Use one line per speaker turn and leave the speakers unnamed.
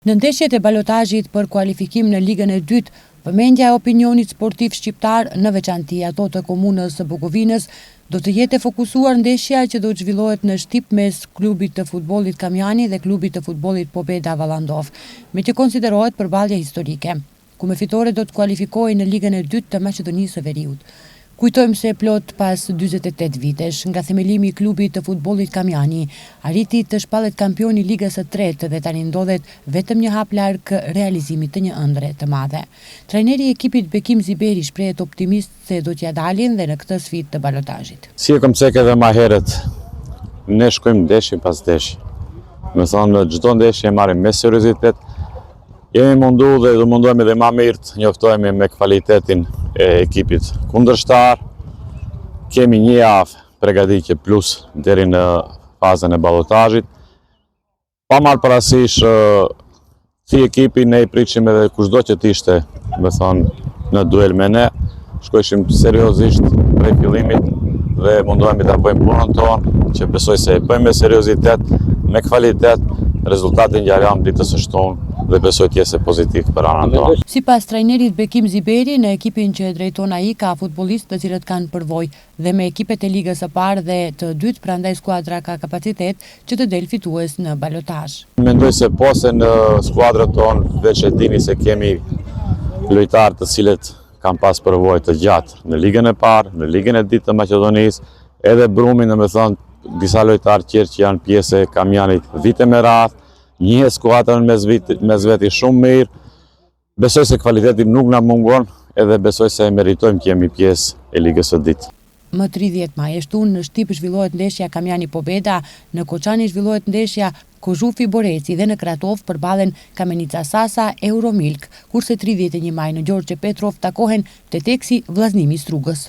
Në ndeshjet e balotazhit për kualifikim në Ligën e dytë, vëmendja e opinionit sportiv shqiptar, në veçanti ato të komunës së Bukovinës, do të jetë e fokusuar ndeshja që do të zhvillohet në Shtip mes klubit të futbollit Kamjani dhe klubit të futbollit Pobeda Vallandov, me që konsiderohet përballje historike, ku me fitore do të kualifikohej në Ligën e dytë të Maqedonisë së Veriut. Kujtojmë se plot pas 48 vitesh, nga themelimi i klubit të futbollit Kamjani, arriti të shpallet kampion i Ligës së tretë dhe tani ndodhet vetëm një hap larg realizimit të një ëndre të madhe. Trajneri i ekipit Bekim Ziberi shprehet optimist se do t'ja dalin dhe në këtë sfidë të balotazhit.
Si e kam thënë edhe më herët, ne shkojmë ndeshje pas ndeshje. Me thonë, çdo ndeshje e marrim me seriozitet. Jemi mundu dhe do mundohemi dhe ma mirë të njoftohemi me kvalitetin e ekipit kundërshtar. Kemi një javë përgatitje plus deri në fazën e ballotazhit. Pa marrë parasysh si ekipi ne i pritshim edhe kushdo që t'ishte, me thonë, në duel me ne, shkojshim seriozisht prej fillimit dhe mundohemi ta bëjmë punën tonë, që besoj se e bëjmë me seriozitet, me kvalitet, rezultatin ngjarjam ditës së shtunë dhe besoj të jetë pozitiv për anën tonë.
Sipas trajnerit Bekim Ziberi, në ekipin që drejton ai ka futbollistë të cilët kanë përvojë dhe me ekipet e ligës së parë dhe të dytë, prandaj skuadra ka kapacitet që të del fitues në balotazh.
Mendoj se po se në skuadrën tonë veç e dini se kemi lojtarë të cilët kanë pas përvojë të gjatë në ligën e parë, në ligën e dytë të Maqedonisë, edhe brumin, domethënë disa lojtarë tjerë që janë pjesë e Kamjanit vite me radhë, një skuadrën mes veti shumë mirë. Besoj se kvaliteti nuk na mungon edhe besoj se meritojmë që jemi pjesë e ligës së dytë.
Më 30 maj shtunë në Shtip zhvillohet ndeshja Kamjani Pobeda, në Koçani zhvillohet ndeshja Kozhufi Boreci dhe në Kratov përballen Kamenica Sasa Euromilk, kurse 31 maj në Gjorgje Petrov takohen Teteksi Vllaznimi Strugës.